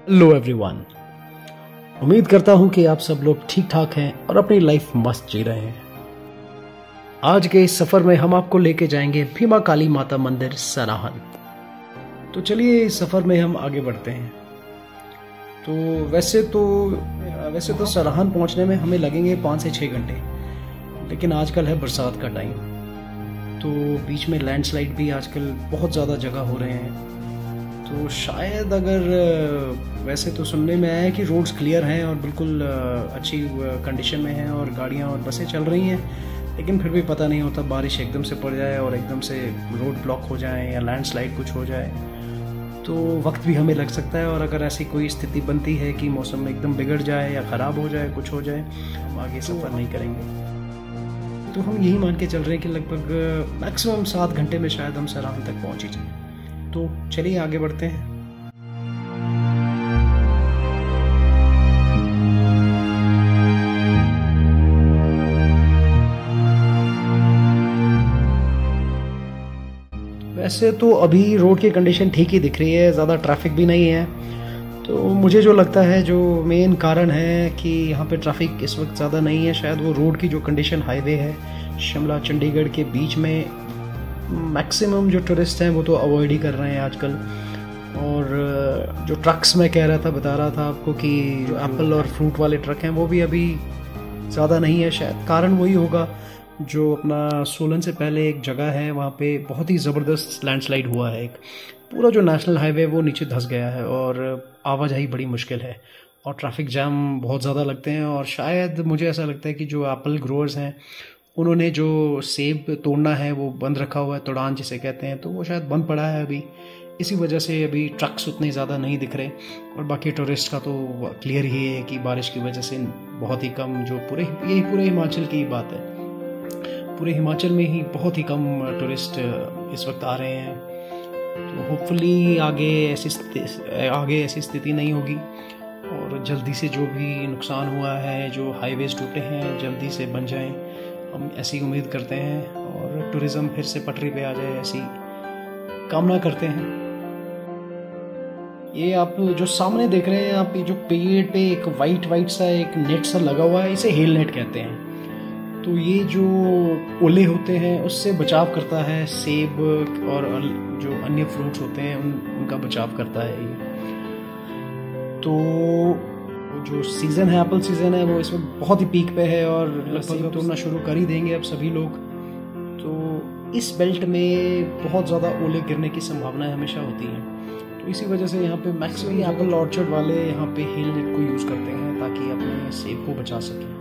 Hello everyone. उम्मीद करता हूं कि आप सब लोग ठीक ठाक हैं और अपनी लाइफ मस्त जी रहे हैं। आज के इस सफ़र में हम आपको लेके जाएंगे भीमा काली माता मंदिर सराहन। तो चलिए इस सफ़र में हम आगे बढ़ते हैं। तो वैसे तो सराहन पहुंचने में हमें लगेंगे 5 से 6 घंटे, लेकिन आजकल है बरसात का टाइम, तो बीच में लैंडस्लाइड भी आजकल बहुत ज़्यादा जगह हो रहे हैं। तो शायद वैसे तो सुनने में आया है कि रोड्स क्लियर हैं और बिल्कुल अच्छी कंडीशन में हैं और गाड़ियां और बसें चल रही हैं, लेकिन फिर भी पता नहीं होता, बारिश एकदम से पड़ जाए और एकदम से रोड ब्लॉक हो जाए या लैंडस्लाइड कुछ हो जाए तो वक्त भी हमें लग सकता है। और अगर ऐसी कोई स्थिति बनती है कि मौसम एकदम बिगड़ जाए या ख़राब हो जाए, कुछ हो जाए, हम आगे सफ़र नहीं करेंगे। तो हम यही मान के चल रहे हैं कि लगभग मैक्सिमम 7 घंटे में शायद हम सराहन तक पहुँच ही जाएँ। तो चलिए आगे बढ़ते हैं। वैसे तो अभी रोड की कंडीशन ठीक ही दिख रही है, ज़्यादा ट्रैफिक भी नहीं है। तो मुझे जो लगता है जो मेन कारण है कि यहाँ पे ट्रैफिक इस वक्त ज़्यादा नहीं है, शायद वो रोड की जो कंडीशन, हाईवे है शिमला चंडीगढ़ के बीच में, मैक्सिमम जो टूरिस्ट हैं वो तो अवॉइड ही कर रहे हैं आजकल। और जो ट्रक्स मैं बता रहा था आपको कि जो एप्पल और फ्रूट वाले ट्रक हैं वो भी अभी ज़्यादा नहीं है। शायद कारण वही होगा, जो अपना सोलन से पहले एक जगह है वहाँ पे बहुत ही ज़बरदस्त लैंडस्लाइड हुआ है। एक पूरा जो नेशनल हाईवे वो नीचे धंस गया है और आवाजाही बड़ी मुश्किल है और ट्रैफिक जाम बहुत ज़्यादा लगते हैं। और शायद मुझे ऐसा लगता है कि जो एप्पल ग्रोअर्स हैं उन्होंने जो सेब तोड़ना है वो बंद रखा हुआ है, तोड़ान जिसे कहते हैं, तो वो शायद बंद पड़ा है अभी, इसी वजह से अभी ट्रक्स उतने ज़्यादा नहीं दिख रहे। और बाकी टूरिस्ट का तो क्लियर ही है कि बारिश की वजह से बहुत ही कम, जो पूरे हिमाचल की बात है, पूरे हिमाचल में ही बहुत ही कम टूरिस्ट इस वक्त आ रहे हैं। तो होपफुली आगे ऐसी स्थिति नहीं होगी और जल्दी से जो भी नुकसान हुआ है, जो हाईवेज टूटे हैं, जल्दी से बन जाएं, हम ऐसी उम्मीद करते हैं और टूरिज़्म फिर से पटरी पे आ जाए, ऐसी कामना करते हैं। ये आप जो सामने देख रहे हैं, आप ये जो पेड़ पे एक वाइट सा एक नेट सा लगा हुआ है, इसे हेल नेट कहते हैं। तो ये जो ओले होते हैं उससे बचाव करता है, सेब और जो अन्य फ्रूट्स होते हैं उनका बचाव करता है ये। तो जो सीज़न है, एप्पल सीज़न है, वो इस वक्त बहुत ही पीक पे है और लगभग तोड़ना शुरू कर ही देंगे अब सभी लोग। तो इस बेल्ट में बहुत ज़्यादा ओले गिरने की संभावनाएं हमेशा होती हैं। तो इसी वजह से यहाँ पे मैक्सिमम एप्पल ऑर्चर्ड वाले यहाँ पे हेल नेट को यूज़ करते हैं ताकि अपने सेब को बचा सकें।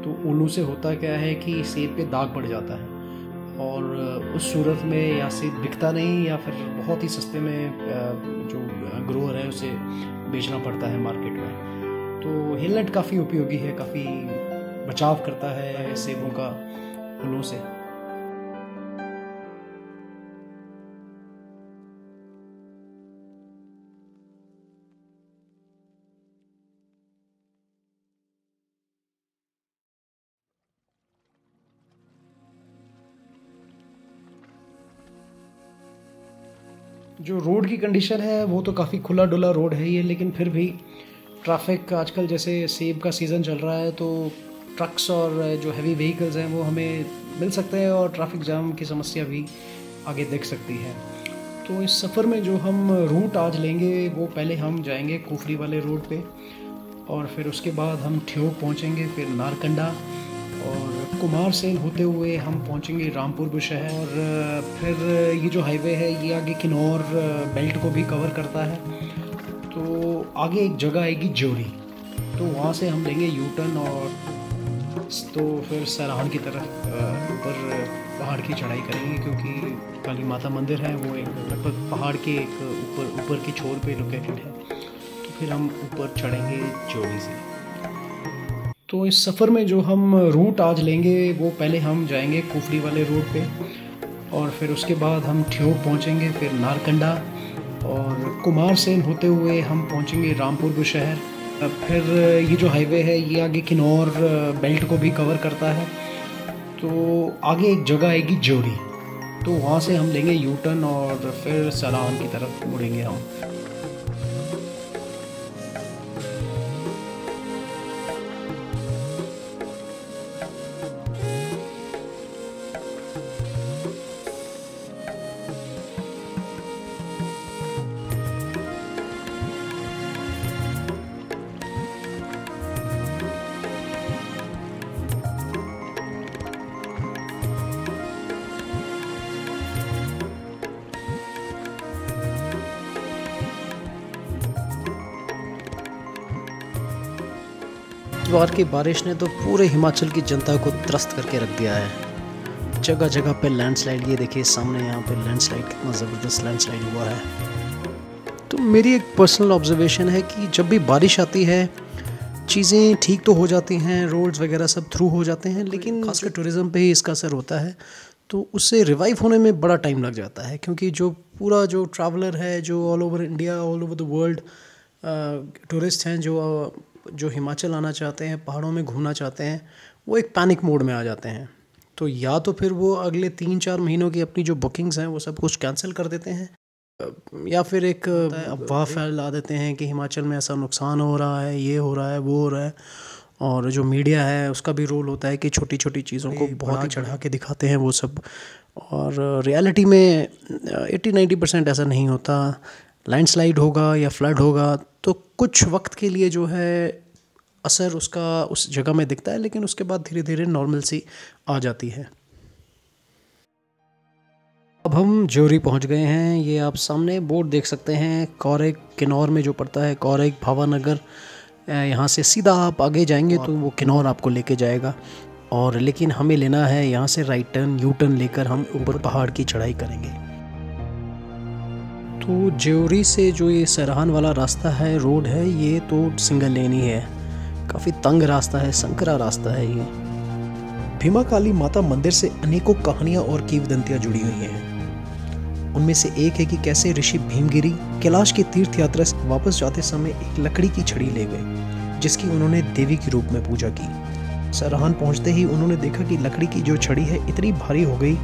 तो ओलों से होता क्या है कि सेब पे दाग पड़ जाता है और उस सूरत में या सेब बिकता नहीं या फिर बहुत ही सस्ते में जो ग्रोअर है उसे बेचना पड़ता है मार्केट में। तो हेल नेट काफ़ी उपयोगी है, काफ़ी बचाव करता है सेबों का ओलों से। जो रोड की कंडीशन है वो तो काफ़ी खुला डुला रोड है ये, लेकिन फिर भी ट्रैफिक आजकल, जैसे सेब का सीज़न चल रहा है, तो ट्रक्स और जो हैवी व्हीकल्स हैं वो हमें मिल सकते हैं और ट्रैफिक जाम की समस्या भी आगे दिख सकती है। तो इस सफ़र में जो हम रूट आज लेंगे वो पहले हम जाएंगे कुफरी वाले रोड पे और फिर उसके बाद हम ठियोग पहुँचेंगे, फिर नारकंडा और कुमारसेन होते हुए हम पहुंचेंगे रामपुर बुशहर। और फिर ये जो हाईवे है ये आगे किन्नौर बेल्ट को भी कवर करता है। तो आगे एक जगह आएगी जोड़ी, तो वहाँ से हम लेंगे यू टर्न और तो फिर सराहन की तरफ ऊपर पहाड़ की चढ़ाई करेंगे, क्योंकि काली माता मंदिर है वो एक लगभग पहाड़ के एक ऊपर की छोर पे लोकेटेड है। तो फिर हम ऊपर चढ़ेंगे जोड़ी से। तो इस सफ़र में जो हम रूट आज लेंगे वो पहले हम जाएंगे कुफरी वाले रोड पे और फिर उसके बाद हम ठियोग पहुंचेंगे, फिर नारकंडा और कुमारसेन होते हुए हम पहुंचेंगे रामपुर बुशहर। फिर ये जो हाईवे है ये आगे किन्नौर बेल्ट को भी कवर करता है। तो आगे एक जगह आएगी जोड़ी, तो वहाँ से हम लेंगे यू टर्न और फिर सराहन की तरफ मुड़ेंगे हम। इतवार की बारिश ने तो पूरे हिमाचल की जनता को त्रस्त करके रख दिया है। जगह जगह पे लैंडस्लाइड, ये देखिए सामने यहाँ पे लैंडस्लाइड, कितना ज़बरदस्त लैंडस्लाइड हुआ है। तो मेरी एक पर्सनल ऑब्जर्वेशन है कि जब भी बारिश आती है चीज़ें ठीक तो हो जाती हैं, रोड्स वगैरह सब थ्रू हो जाते हैं, लेकिन खासकर टूरिज़्म पे ही इसका असर होता है। तो उससे रिवाइव होने में बड़ा टाइम लग जाता है, क्योंकि जो पूरा जो ट्रैवलर है, जो all over India, all over the world tourist हैं जो हिमाचल आना चाहते हैं, पहाड़ों में घूमना चाहते हैं, वो एक पैनिक मोड में आ जाते हैं। तो या तो फिर वो अगले 3-4 महीनों की अपनी जो बुकिंग्स हैं वो सब कुछ कैंसिल कर देते हैं, या फिर एक अफवाह फैला देते हैं कि हिमाचल में ऐसा नुकसान हो रहा है, ये हो रहा है, वो हो रहा है। और जो मीडिया है उसका भी रोल होता है कि छोटी छोटी चीज़ों को बहुत ही चढ़ा के दिखाते हैं वो सब, और रियलिटी में 80-90% ऐसा नहीं होता। लैंडस्लाइड होगा या फ्लड होगा तो कुछ वक्त के लिए जो है असर उसका उस जगह में दिखता है, लेकिन उसके बाद धीरे धीरे नॉर्मलसी आ जाती है। अब हम ज्योरी पहुंच गए हैं। ये आप सामने बोर्ड देख सकते हैं, कौरेग किन्नौर में जो पड़ता है, कौरेग भावानगर। यहाँ से सीधा आप आगे जाएंगे तो वो किन्नौर आपको लेके जाएगा, और लेकिन हमें लेना है यहाँ से राइट टर्न, यू टर्न लेकर हम ऊपर पहाड़ की चढ़ाई करेंगे। तो ज्योरी से जो ये सराहन वाला रास्ता है, रोड है, ये तो सिंगल लेन ही है। काफ़ी तंग रास्ता है, संकरा रास्ता है ये। भीमा काली माता मंदिर से अनेकों कहानियाँ और किंवदंतियाँ जुड़ी हुई हैं। उनमें से एक है कि कैसे ऋषि भीमगिरी कैलाश की तीर्थ यात्रा से वापस जाते समय एक लकड़ी की छड़ी ले गए, जिसकी उन्होंने देवी के रूप में पूजा की। सराहन पहुंचते ही उन्होंने देखा कि लकड़ी की जो छड़ी है इतनी भारी हो गई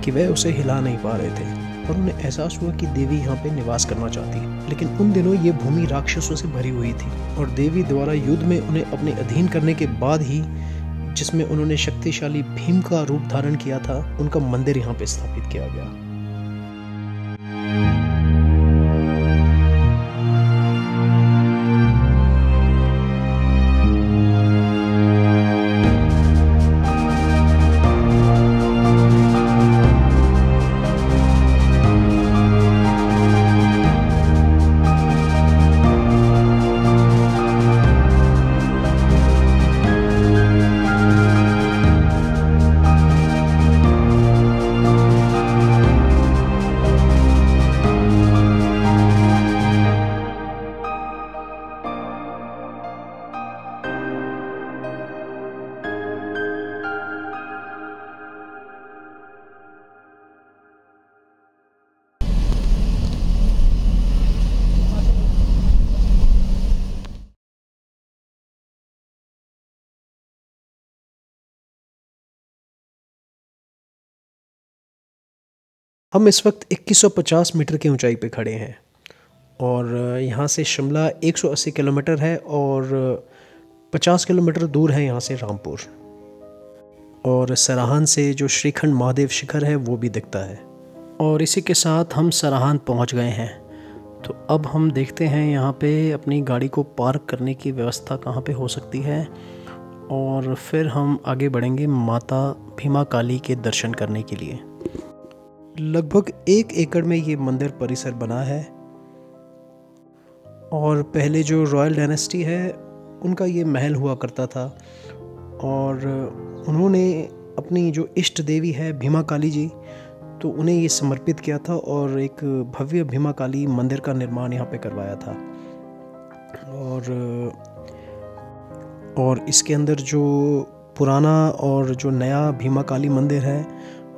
कि वह उसे हिला नहीं पा रहे थे, और उन्हें एहसास हुआ कि देवी यहाँ पे निवास करना चाहती है। लेकिन उन दिनों ये भूमि राक्षसों से भरी हुई थी, और देवी द्वारा युद्ध में उन्हें अपने अधीन करने के बाद ही, जिसमें उन्होंने शक्तिशाली भीम का रूप धारण किया था, उनका मंदिर यहाँ पे स्थापित किया गया। हम इस वक्त 2150 मीटर की ऊंचाई पे खड़े हैं, और यहाँ से शिमला 180 किलोमीटर है, और 50 किलोमीटर दूर है यहाँ से रामपुर। और सराहन से जो श्रीखंड महादेव शिखर है वो भी दिखता है। और इसी के साथ हम सराहन पहुँच गए हैं। तो अब हम देखते हैं यहाँ पे अपनी गाड़ी को पार्क करने की व्यवस्था कहाँ पे हो सकती है, और फिर हम आगे बढ़ेंगे माता भीमा काली के दर्शन करने के लिए। लगभग 1 एकड़ में ये मंदिर परिसर बना है, और पहले जो रॉयल डायनेस्टी है उनका ये महल हुआ करता था, और उन्होंने अपनी जो इष्ट देवी है भीमा काली जी, तो उन्हें ये समर्पित किया था, और एक भव्य भीमा काली मंदिर का निर्माण यहाँ पे करवाया था। और इसके अंदर जो पुराना और जो नया भीमा काली मंदिर है,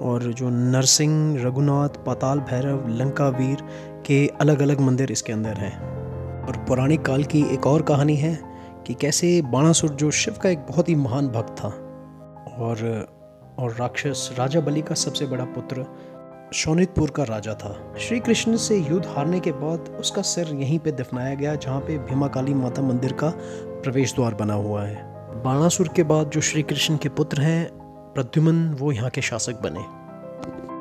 और जो नरसिंह, रघुनाथ, पाताल भैरव, लंका वीर के अलग अलग मंदिर इसके अंदर हैं। और पौराणिक काल की एक और कहानी है कि कैसे बाणासुर, जो शिव का एक बहुत ही महान भक्त था और राक्षस राजा बलि का सबसे बड़ा पुत्र, शोणितपुर का राजा था, श्री कृष्ण से युद्ध हारने के बाद उसका सिर यहीं पे दफनाया गया, जहाँ पे भीमा काली माता मंदिर का प्रवेश द्वार बना हुआ है। बाणासुर के बाद जो श्री कृष्ण के पुत्र हैं प्रद्युम्न, वो यहाँ के शासक बने।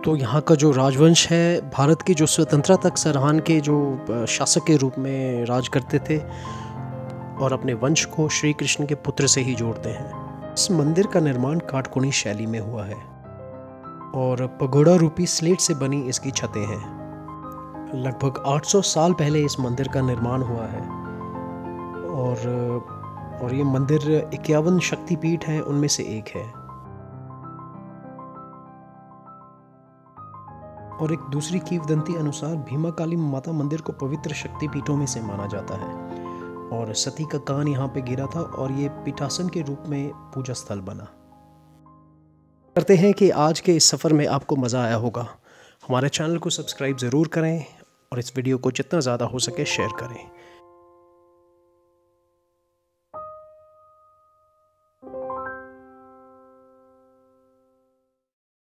तो यहाँ का जो राजवंश है, भारत की जो स्वतंत्रता तक सराहन के जो शासक के रूप में राज करते थे, और अपने वंश को श्री कृष्ण के पुत्र से ही जोड़ते हैं। इस मंदिर का निर्माण काटकोनी शैली में हुआ है, और पगोड़ा रूपी स्लेट से बनी इसकी छतें हैं। लगभग 800 साल पहले इस मंदिर का निर्माण हुआ है, और और ये मंदिर 51 शक्तिपीठ हैं उनमें से एक है। और एक दूसरी किंवदंती अनुसार भीमाकाली माता मंदिर को पवित्र शक्तिपीठों में से माना जाता है और सती का कान यहाँ पे गिरा था और ये पीठासन के रूप में पूजा स्थल बना। करते हैं कि आज के इस सफ़र में आपको मज़ा आया होगा। हमारे चैनल को सब्सक्राइब ज़रूर करें और इस वीडियो को जितना ज़्यादा हो सके शेयर करें।